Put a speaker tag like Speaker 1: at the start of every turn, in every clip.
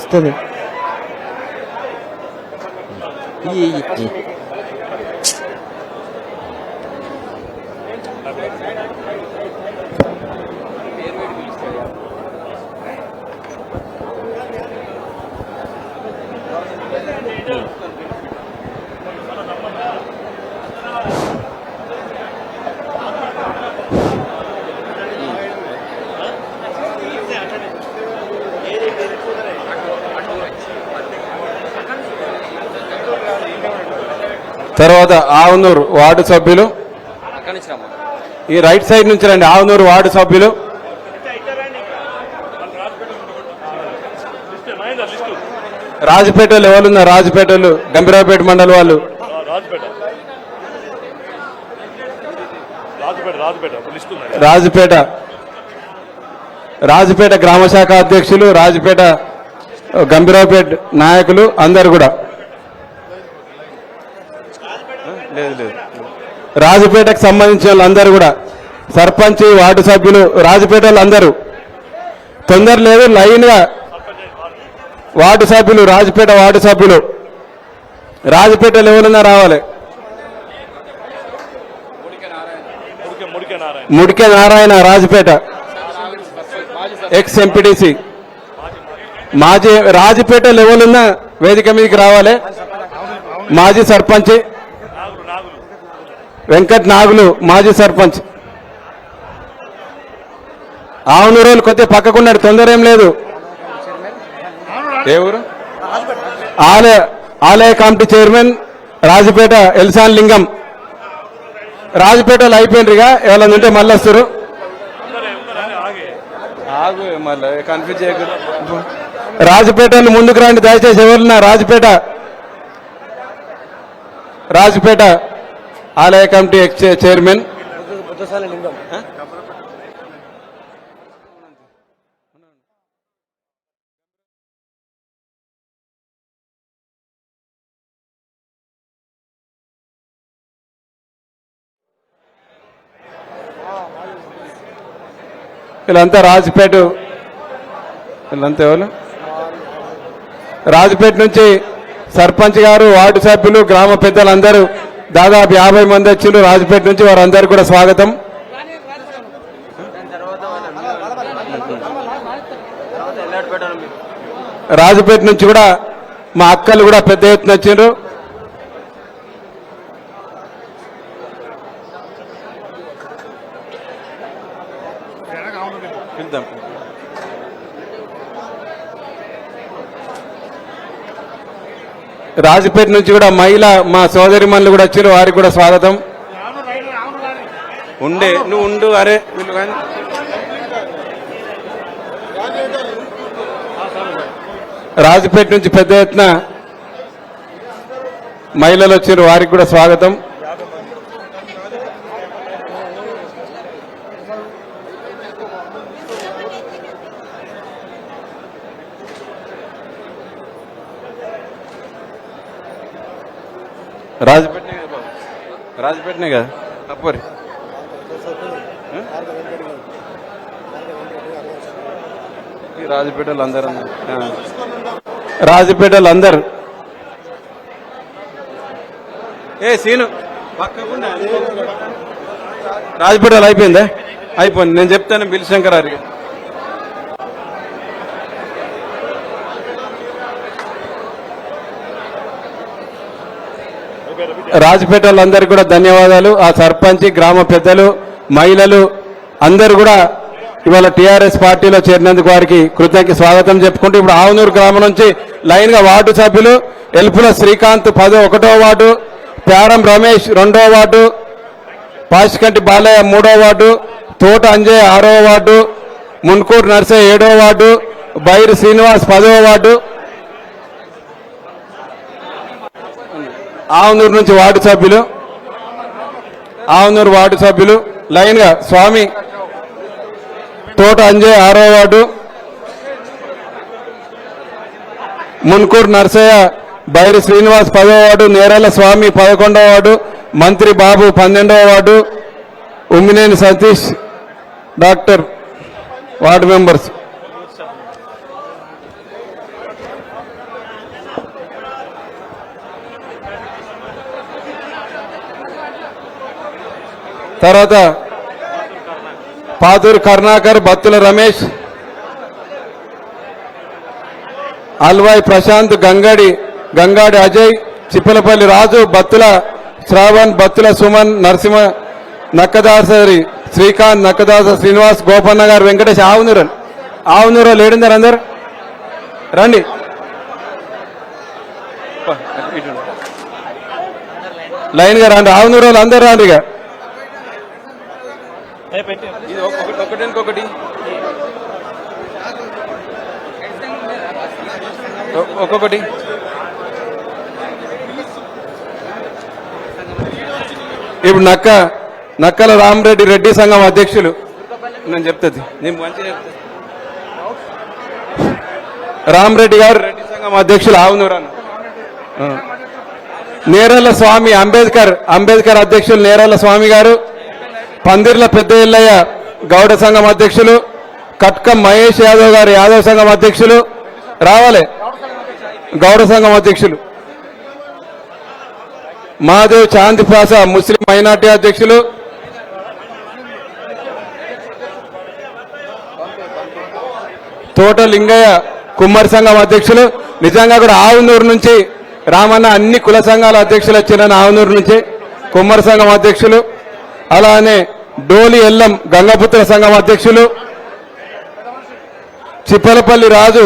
Speaker 1: వస్తుంది.
Speaker 2: తర్వాత ఆవునూరు వార్డు సభ్యులు ఈ రైట్ సైడ్ నుంచి రండి. ఆవునూరు వార్డు సభ్యులు రాజపేటలో ఎవరున్నారు? రాజపేటలు గంభీరావుపేట మండలి వాళ్ళు రాజపేట గ్రామ శాఖ అధ్యక్షులు రాజపేట గంభీరావుపేట నాయకులు అందరు కూడా రాజపేటకు సంబంధించిన వాళ్ళందరూ కూడా సర్పంచ్ వార్డు సభ్యులు రాజపేట వాళ్ళందరూ తొందర లేదు లైన్ గా వార్డు సభ్యులు రాజపేట వార్డు సభ్యులు రాజపేటలో ఎవరన్నా రావాలి. ముడికే నారాయణ రాజపేట ఎక్స్ ఎంపీటీసీ మాజీ రాజపేట లెవెల్ ఉన్న వేదిక మీదకి రావాలి. మాజీ సర్పంచ్ వెంకట్ నాగులు మాజీ సర్పంచ్. ఆవునూరు కొద్దిగా పక్కకున్నాడు, తొందర ఏం లేదు. ఏ ఊరు? ఆలయ కమిటీ చైర్మన్ రాజపేట ఎల్సాన్ లింగం. రాజపేటలో అయిపోయినరుగా, ఎవరైనా ఉంటే మళ్ళీ వస్తారు. మళ్ళీ కన్ఫ్యూజ్ చేయకూడదు. రాజపేటలో ముందుకు రండి దయచేసి. ఎవరున్నా రాజపేట ఆలయ కమిటీ చైర్మన్ వీళ్ళంతా వీళ్ళంతా ఎవరు? రాజపేట నుంచి సర్పంచ్ గారు వార్డు సభ్యులు గ్రామ పెద్దలందరూ దాదాపు 50 మంది వచ్చిండ్రు రాజపేట నుంచి. వారందరూ కూడా స్వాగతం. రాజపేట నుంచి కూడా మా అక్కలు కూడా పెద్ద ఎత్తున వచ్చిండ్రు. రాజపేట నుంచి కూడా మా సోదరి మనులు కూడా వచ్చారు, వారికి కూడా స్వాగతం. నువ్వు ఉండు. అరే వీళ్ళు కానీ రాజపేట నుంచి పెద్ద ఎత్తున మహిళలు వచ్చారు, వారికి కూడా స్వాగతం. రాజపేటనే కదా అప్పరి రాజపేటలు అందరు సీను రాజపేటలు అయిపోయిందా? అయిపోయింది. నేను చెప్తాను బిల్శంకర్ గారికి. రాజపేటలందరికీ కూడా ధన్యవాదాలు. ఆ సర్పంచ్ గ్రామ పెద్దలు మహిళలు అందరూ కూడా ఇవాళ టీఆర్ఎస్ పార్టీలో చేరినందుకు వారికి కృతజ్ఞత స్వాగతం చెప్పుకుంటూ ఇప్పుడు ఆవునూరు గ్రామం నుంచి లైన్ గా వార్డు సభ్యులు ఎల్పుల శ్రీకాంత్ 1వ వార్డు, ప్యారం రమేష్ 2వ వార్డు, పాసికంటి బాలయ్య 3వ వార్డు, తోట అంజయ్ 6వ వార్డు, మున్కూరు నర్సయ్య 7వ వార్డు, బైరు శ్రీనివాస్ 10వ వార్డు. ఆవునూరు నుంచి ఆవునూరు వార్డు సభ్యులు లైన్ గా స్వామి తోట అంజయ్ 6వ వార్డు, మున్కూరు నర్సయ్య బైరి శ్రీనివాస్ 10వ వార్డు, నేరేళ్ల స్వామి 11వ వార్డు, మంత్రి బాబు 12వ ward, Ummineni Satish doctor ward members. తర్వాత పాతూరు కరుణాకర్, బత్తుల రమేష్, అల్వాయ్ ప్రశాంత్, గంగాడి అజయ్, చిప్పలపల్లి రాజు, బత్తుల శ్రావణ్, బత్తుల సుమన్, నరసింహ, నక్కదాసరి శ్రీకాంత్, నక్కదాస శ్రీనివాస్, గోపన్న గారు, వెంకటేష్, ఆవునూరు లేడిందరు అందరు రండి. లైన్ గా రండి, ఆవునూరు అందరు రండి. ఇక ఒక్కొక్కటి ఇప్పుడు నక్కల రామరెడ్డి రెడ్డి సంఘం అధ్యక్షులు నేను చెప్తుంది, నేను మంచిగా చెప్తా. రామరెడ్డి గారు రెడ్డి సంఘం అధ్యక్షులు ఆవునూరు. నేరళ్ళ స్వామి అంబేద్కర్ అధ్యక్షులు నేరళ్ళ స్వామి గారు. పందిర్ల పెద్ద ఎల్లయ్య గౌడ సంఘం అధ్యక్షులు. కట్కం మహేష్ యాదవ్ గారు యాదవ్ సంఘం అధ్యక్షులు. రావాలి గౌడ సంఘం అధ్యక్షులు. మాధవ్ చాందిపాస ముస్లిం మైనార్టీ అధ్యక్షులు. తోట లింగయ్య కుమ్మరి సంఘం అధ్యక్షులు. నిజంగా కూడా ఆవునూరు నుంచి రామన్న అన్ని కుల సంఘాల అధ్యక్షులు వచ్చిన ఆవునూరు నుంచి కుమ్మరి సంఘం అధ్యక్షులు. అలానే డోలి ఎల్లం గంగపుత్ర సంఘం అధ్యక్షులు. చిప్పలపల్లి రాజు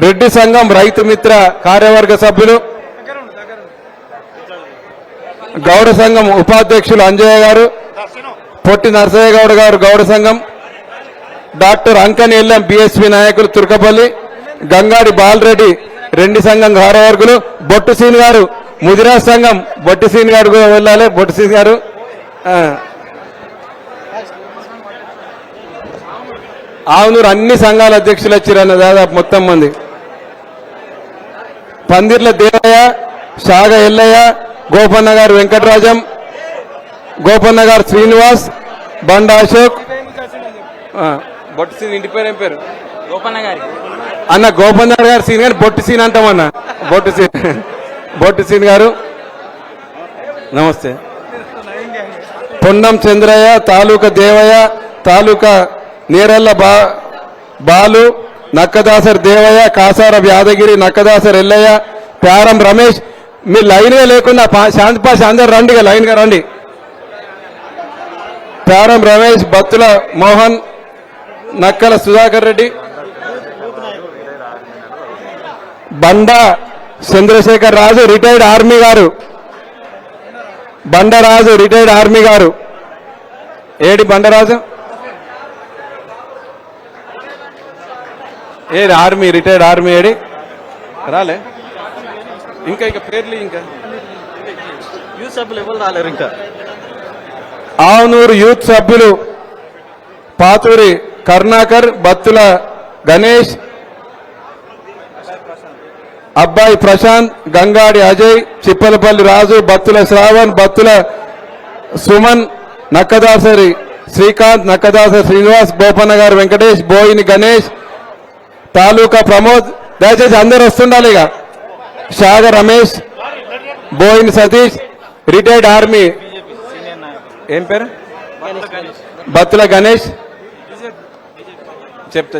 Speaker 2: రెడ్డి సంఘం రైతు మిత్ర కార్యవర్గ సభ్యులు. గౌడ సంఘం ఉపాధ్యక్షులు అంజయ్య గారు. పొట్టి నరసయ్య గౌడ గారు గౌడ సంఘం. డాక్టర్ అంకని ఎల్లం బిఎస్పి నాయకులు తుర్కపల్లి. గంగాడి బాలరెడ్డి రెడ్డి సంఘం కార్యవర్గులు. బొట్టు సీన్ గారు ముదిరాజ్ సంఘం. బొట్టి సీన్ గారు కూడా వెళ్ళాలి. బొట్టు సీన్ గారు ఆవునూరు అన్ని సంఘాల అధ్యక్షులు వచ్చారన్న దాదాపు మొత్తం మంది. పందిర్ల దేవయ్య, షాగ ఎల్లయ్య, గోపన్న గారు వెంకటరాజం, గోపన్న గారు శ్రీనివాస్, బండ అశోక్. బొట్టు సీన్ ఇంటి పేరు ఏం పేరు?
Speaker 1: గోపన్న గారి
Speaker 2: అన్న గోపన్న గారు సీన్ గారు బొట్టు సీన్ అంటామన్న. బొట్టు సీన్ గారు నమస్తే. పొన్నం చంద్రయ్య, తాలూకా దేవయ్య, తాలూకా నేరల్ల బాలు, నక్కదాసర్ దేవయ్య, కాసార యాదగిరి, నక్కదాసర్ ఎల్లయ్య, ప్యారం రమేష్. మీరు లైన్ గా లేకుండా శాంతిపాష అందరు రండి, లైన్ గా రండి. ప్యారం రమేష్, బత్తుల మోహన్, నక్కల సుధాకర్ రెడ్డి, బండా చంద్రశేఖర్ రాజు రిటైర్డ్ ఆర్మీ గారు. బండరాజు రిటైర్డ్ ఆర్మీ గారు. ఏడి బండరాజు? ఏది ఆర్మీ రిటైర్డ్ ఆర్మీ ఏడి రాలే? ఇంకా పేర్లు ఇంకా
Speaker 1: యూత్ సభ్యులు ఎవరు రాలేరు. ఇంకా
Speaker 2: ఆవునూరు యూత్ సభ్యులు పాతూరి కరుణాకర్, బత్తుల గణేష్, అబ్బాయి ప్రశాంత్, గంగాడి అజయ్, చిప్పలపల్లి రాజు, బత్తుల శ్రావణ్, బత్తుల సుమన్, నక్కదాసరి శ్రీకాంత్, నక్కదాసరి శ్రీనివాస్, గోపన్న గారు వెంకటేష్, బోయిని గణేష్, తాలూకా ప్రమోద్. దయచేసి అందరు వస్తుండాలి. ఇక షాగ రమేష్, బోయిని సతీష్, రిటైర్డ్ ఆర్మీ ఏం పేరు? బత్తుల గణేష్. చెప్తా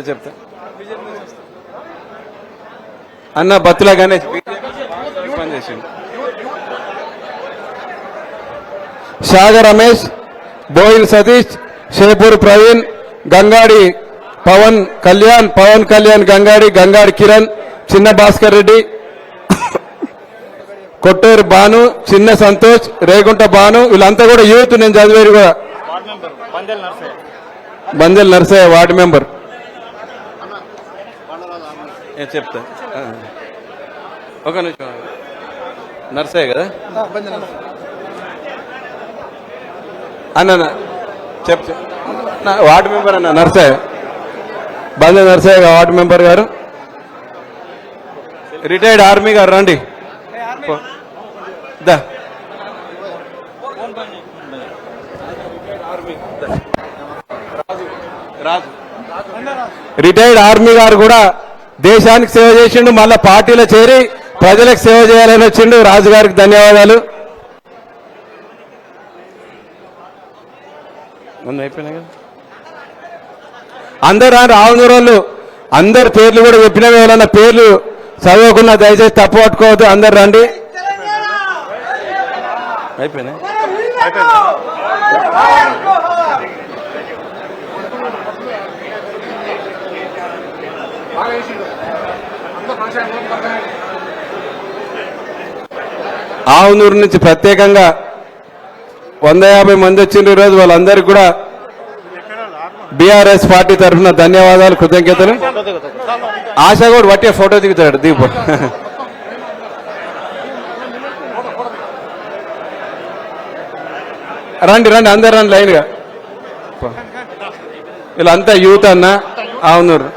Speaker 2: అన్న బత్తుల గణేష్ పనిచేసింది. షాగ రమేష్, బోయిల్ సతీష్, షేపూర్ ప్రవీణ్, గంగాడి పవన్ కళ్యాణ్, గంగాడి కిరణ్, చిన్న భాస్కర్ రెడ్డి, కొట్టూరు భాను, చిన్న సంతోష్, రేగుంట భాను. వీళ్ళంతా కూడా యూత్. నేను చదివేది కూడా బందెల్ నర్సయ్య వార్డు మెంబర్. చెప్తా ఒక నిమిషం. నర్సయ్య కదా అన్న? చెప్తా. వార్డు మెంబర్ అన్న నర్సయ్య, బందెల్ నర్సయ్య వార్డు మెంబర్ గారు. రిటైర్డ్ ఆర్మీ గారు రండి. రిటైర్డ్ ఆర్మీ గారు కూడా దేశానికి సేవ చేసిండు. మళ్ళా పార్టీలో చేరి ప్రజలకు సేవ చేయాలని వచ్చిండు. రాజు గారికి ధన్యవాదాలు. ముందు అయిపోయినాయి కదా అందరు రాని ఆవునూరు వాళ్ళు అందరు పేర్లు కూడా చెప్పినవి ఎవరన్నా పేర్లు చదవకుండా దయచేసి తప్పు పట్టుకోవద్దు అందరు రండి అయిపోయినాయి ఆవునూరు నుంచి ప్రత్యేకంగా 150 మంది వచ్చిండ్రు ఈరోజు వాళ్ళందరికీ కూడా బీఆర్ఎస్ పార్టీ తరఫున ధన్యవాదాలు కృతజ్ఞతలు ఆశ కూడా వట్టే ఫోటో దిగుతాడు దిగు రండి రండి అందరు రండి లైన్గా వీళ్ళంతా యూత్ అన్న ఆవునూరు